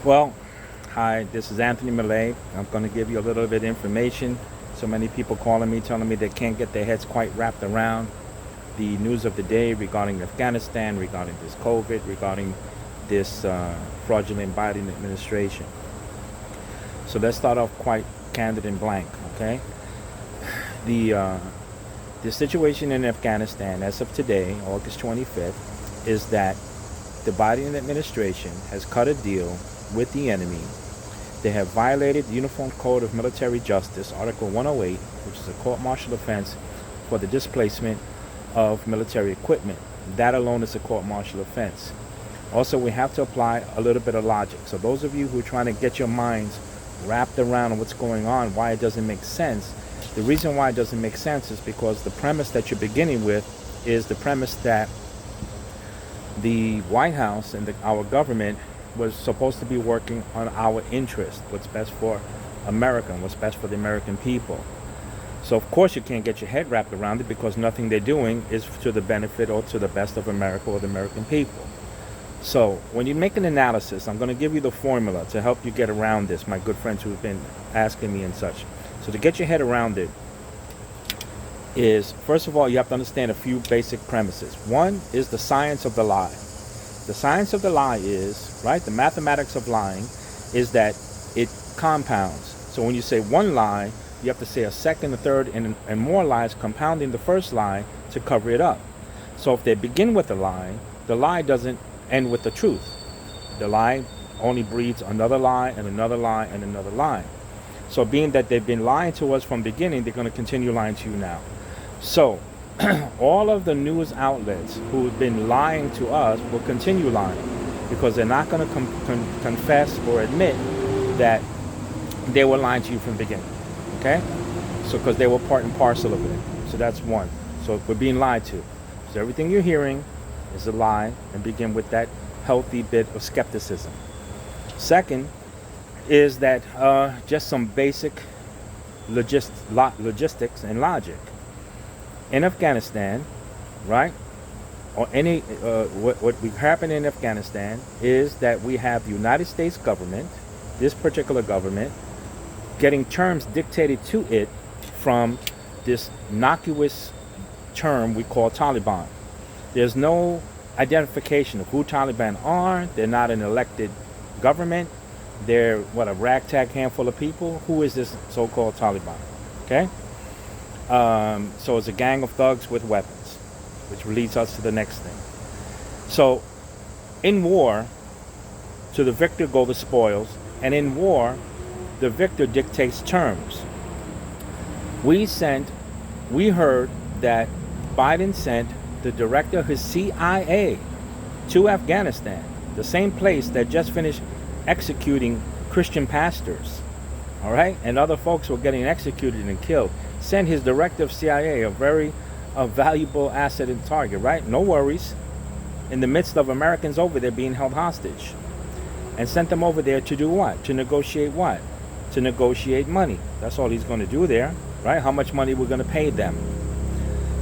Well, hi, this is Anthony Mele. I'm going to give you a little bit of information. So many people calling me, telling me they can't get their heads quite wrapped around the news of the day regarding Afghanistan, regarding this COVID, regarding this fraudulent Biden administration. So let's start off quite candid and blank, okay? The situation in Afghanistan as of today, August 25th, is that the Biden administration has cut a deal with the enemy. They have violated the Uniform Code of Military Justice, Article 108, which is a court-martial offense for the displacement of military equipment. That alone is a court-martial offense. Also, we have to apply a little bit of logic. So those of you who are trying to get your minds wrapped around what's going on, why it doesn't make sense, the reason why it doesn't make sense is because the premise that you're beginning with is the premise that the White House and our government was supposed to be working on our interest, what's best for America, and what's best for the American people. So of course you can't get your head wrapped around it because nothing they're doing is to the benefit or to the best of America or the American people. So when you make an analysis, I'm going to give you the formula to help you get around this, my good friends who've been asking me and such. So to get your head around it is, first of all, you have to understand a few basic premises. One is the science of the lie. The science of the lie is, right, the mathematics of lying is that it compounds. So when you say one lie, you have to say a second, a third, and more lies compounding the first lie to cover it up. So if they begin with a lie, the lie doesn't end with the truth. The lie only breeds another lie and another lie and another lie. So being that they've been lying to us from the beginning, they're going to continue lying to you now. So all of the news outlets who've been lying to us will continue lying because they're not going to confess or admit that they were lying to you from the beginning. Okay? So because they were part and parcel of it. So that's one. So we're being lied to. So everything you're hearing is a lie, and begin with that healthy bit of skepticism. Second is that just some basic logistics and logic. In Afghanistan, right, or any what would happen in Afghanistan is that we have the United States government, this particular government, getting terms dictated to it from this innocuous term we call Taliban. There's no identification of who Taliban are. They're not an elected government. They're, a ragtag handful of people. Who is this so-called Taliban? Okay? So it's a gang of thugs with weapons, which leads us to the next thing. So in war, to the victor go the spoils, and in war, the victor dictates terms. We heard that Biden sent the director of his CIA to Afghanistan, the same place that just finished executing Christian pastors, all right, and other folks were getting executed and killed. Sent his director of CIA, a very valuable asset and target, right? No worries. In the midst of Americans over there being held hostage, and sent them over there to do what? To negotiate what? To negotiate money. That's all he's going to do there, right? How much money we're going to pay them.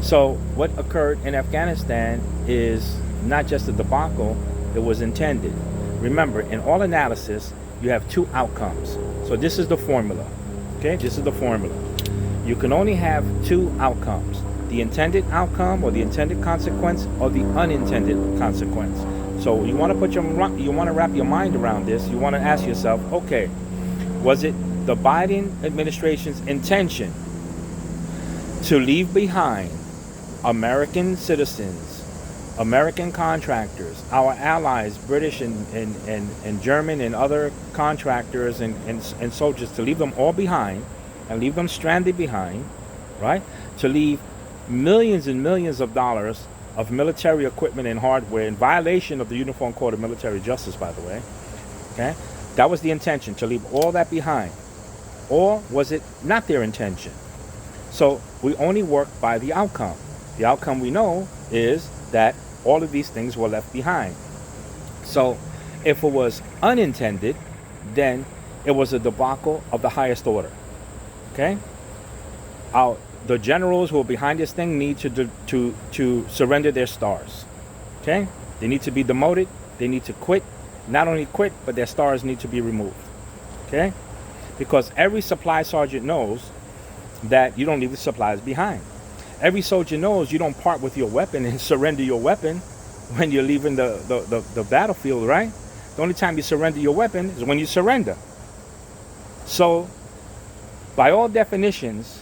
So what occurred in Afghanistan is not just a debacle, it was intended. Remember, in all analysis, you have two outcomes. So this is the formula, okay? This is the formula. You can only have two outcomes, the intended outcome or the intended consequence or the unintended consequence. So you want to wrap your mind around this. You want to ask yourself, okay, was it the Biden administration's intention to leave behind American citizens, American contractors, our allies, British and German and other contractors and soldiers, to leave them all behind and leave them stranded behind, right? To leave millions and millions of dollars of military equipment and hardware in violation of the Uniform Code of Military Justice, by the way, okay? That was the intention, to leave all that behind. Or was it not their intention? So we only work by the outcome. The outcome we know is that all of these things were left behind. So if it was unintended, then it was a debacle of the highest order. Okay? The generals who are behind this thing need to surrender their stars. Okay? They need to be demoted. They need to quit. not only quit, but their stars need to be removed. Okay? Because every supply sergeant knows that you don't leave the supplies behind. Every soldier knows you don't part with your weapon and surrender your weapon when you're leaving the battlefield, right? The only time you surrender your weapon is when you surrender. So, by all definitions,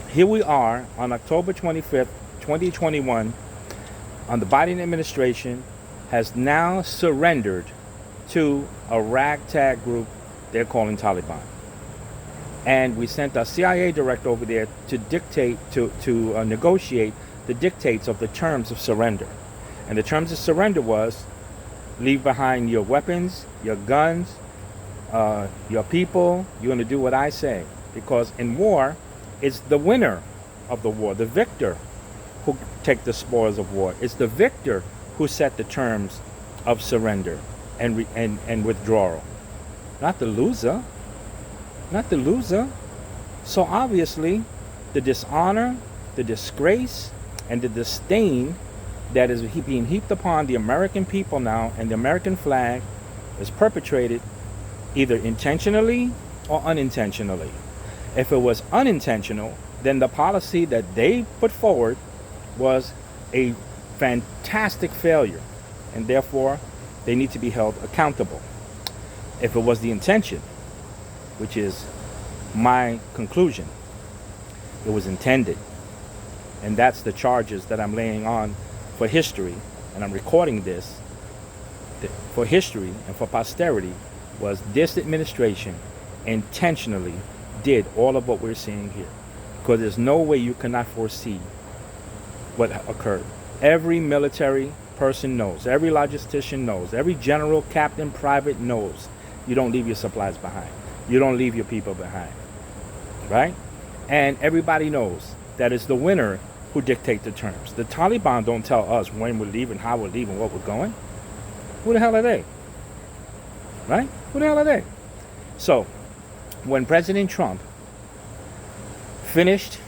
here we are on October 25th, 2021, the Biden administration has now surrendered to a ragtag group they're calling Taliban. And we sent a CIA director over there to dictate, to negotiate the dictates of the terms of surrender. And the terms of surrender was, leave behind your weapons, your guns, your people. You're going to do what I say. Because in war, it's the winner of the war, the victor, who take the spoils of war. It's the victor who set the terms of surrender and withdrawal. Not the loser. Not the loser. So obviously, the dishonor, the disgrace, and the disdain that is being heaped upon the American people now and the American flag is perpetrated either intentionally or unintentionally. If it was unintentional, then the policy that they put forward was a fantastic failure, and therefore they need to be held accountable. If it was the intention, which is my conclusion, it was intended. And that's the charges that I'm laying on for history, and I'm recording this for history and for posterity, was this administration intentionally did all of what we're seeing here. Because there's no way you cannot foresee what occurred. Every military person knows, every logistician knows, every general, captain, private knows you don't leave your supplies behind. You don't leave your people behind, right? And everybody knows that it's the winner who dictate the terms. The Taliban don't tell us when we're leaving, how we're leaving, what we're going. Who the hell are they? Right? Who the hell are they? So, when President Trump finished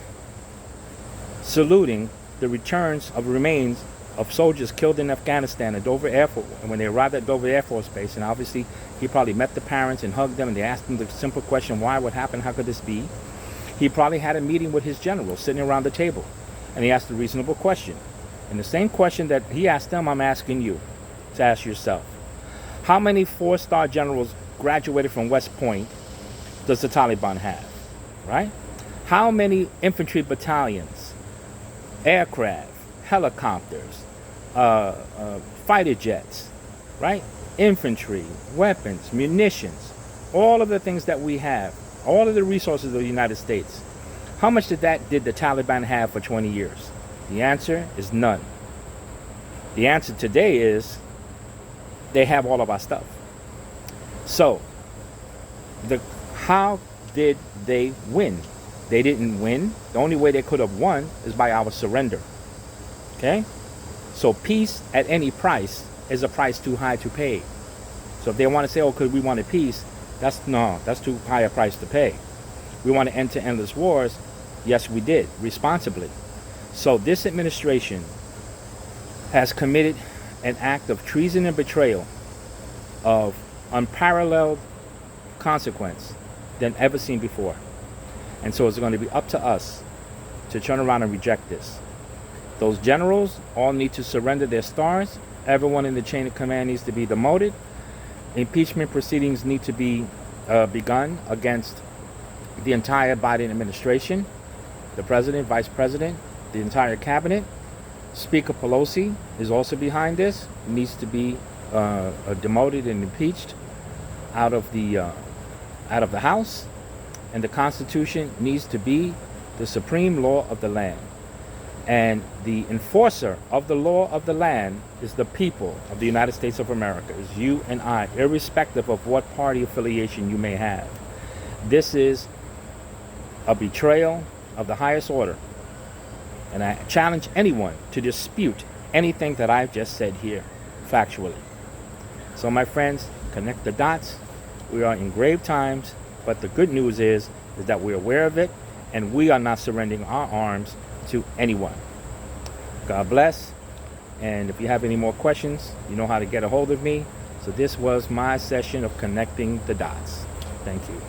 saluting the returns of remains of soldiers killed in Afghanistan at Dover Air Force, and when they arrived at Dover Air Force Base, and obviously he probably met the parents and hugged them, and they asked them the simple question, why, what happened, how could this be? He probably had a meeting with his generals sitting around the table, and he asked a reasonable question. And the same question that he asked them, I'm asking you to ask yourself. How many 4-star generals graduated from West Point does the Taliban have, right? How many infantry battalions, aircraft, helicopters, fighter jets, right? Infantry, weapons, munitions, all of the things that we have, all of the resources of the United States. How much did the Taliban have for 20 years? The answer is none. The answer today is they have all of our stuff. So, how did they win? They didn't win. The only way they could have won is by our surrender. Okay? So peace at any price is a price too high to pay. So if they want to say, oh, because we wanted peace, that's too high a price to pay. We want to end to endless wars. Yes, we did, responsibly. So this administration has committed an act of treason and betrayal of unparalleled consequence than ever seen before. And so it's going to be up to us to turn around and reject this. Those generals all need to surrender their stars. Everyone in the chain of command needs to be demoted. Impeachment proceedings need to be begun against the entire Biden administration, the president, vice president, the entire cabinet. Speaker Pelosi is also behind this. Needs to be demoted and impeached out of the House. And the Constitution needs to be the supreme law of the land. And the enforcer of the law of the land is the people of the United States of America, is you and I, irrespective of what party affiliation you may have. This is a betrayal of the highest order. And I challenge anyone to dispute anything that I've just said here, factually. So my friends, connect the dots. We are in grave times, but the good news is that we're aware of it, and we are not surrendering our arms to anyone. God bless. And if you have any more questions, you know how to get a hold of me. So this was my session of connecting the dots. Thank you.